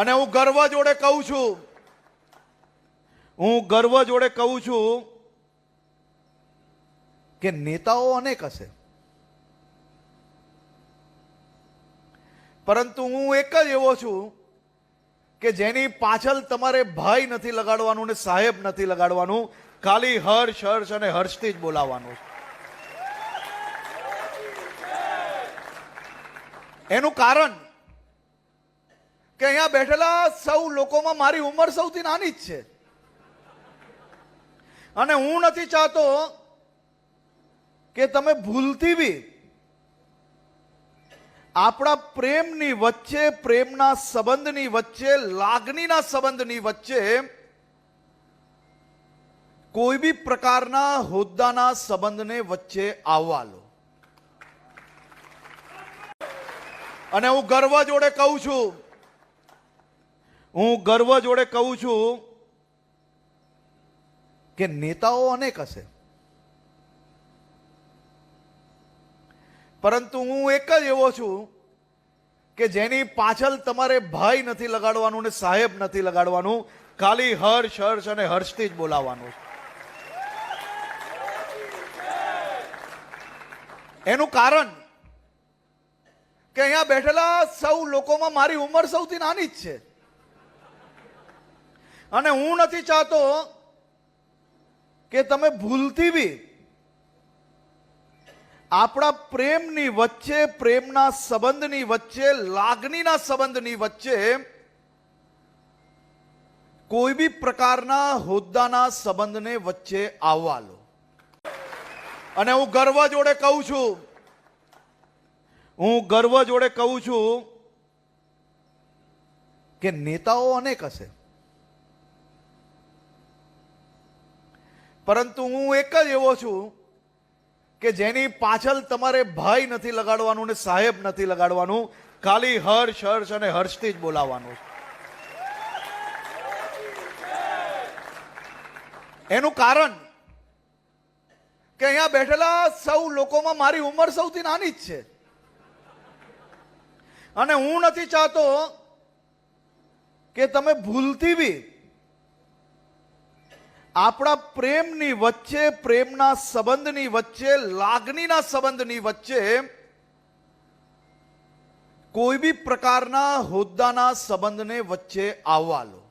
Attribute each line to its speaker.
Speaker 1: અને હું ગર્વ જોડે કહું છું કે નેતાઓ અનેક હશે, પરંતુ હું એક જ એવો છું કે જેની પાછળ તમારે ભાઈ નથી લગાડવાનું ને સાહેબ નથી લગાડવાનું, ખાલી હર્ષ હર્ષ અને હર્ષથી જ બોલાવવાનું છે. એનું કારણ કે અહીંયા બેઠેલા સૌ લોકોમાં મારી ઉંમર સૌથી નાની જ છે અને હું નથી ચાહતો કે તમે ભૂલથી બી આપણા પ્રેમની વચ્ચે, પ્રેમના સંબંધની વચ્ચે, લાગણીના સંબંધની વચ્ચે કોઈ બી પ્રકારના હોદ્દાના સંબંધને વચ્ચે આવવા લો. અને હું ગર્વ જોડે કહું છું કે નેતાઓ અનેક હશે, પરંતુ હું એક જ એવો છું કે જેની પાછળ તમારે ભાઈ નથી લગાડવાનું ને સાહેબ નથી લગાડવાનું, ખાલી હર્ષ હર્ષ અને હર્ષથી જ બોલાવવાનું છે. એનું કારણ કે અહીંયા બેઠેલા સૌ લોકોમાં મારી ઉંમર સૌથી નાની જ છે અને હું નથી ચાહતો કે તમે ભૂલથી બી આપણા પ્રેમની વચ્ચે, પ્રેમના સંબંધની વચ્ચે, લાગણીના સંબંધની વચ્ચે કોઈ બી પ્રકારના હોદ્દાના સંબંધને વચ્ચે આવવા લો. અને હું ગર્વ જોડે કહું છું કે નેતાઓ અનેક હશે, પરંતુ હું એક જ એવો છું કે જેની પાછળ તમારે ભાઈ નથી લગાડવાનું ને સાહેબ નથી લગાડવાનું, ખાલી હર્ષ હર્ષ અને હર્ષથી જ બોલાવવાનું છે. એનું કારણ કે અહીંયા બેઠેલા સૌ લોકોમાં મારી ઉંમર સૌથી નાની જ છે અને હું નથી ચાહતો કે તમે ભૂલથી બી આપણા પ્રેમની વચ્ચે, પ્રેમના સંબંધની વચ્ચે, લાગણીના સંબંધની વચ્ચે કોઈ બી પ્રકારના હોદ્દાના સંબંધને વચ્ચે આવવા લો.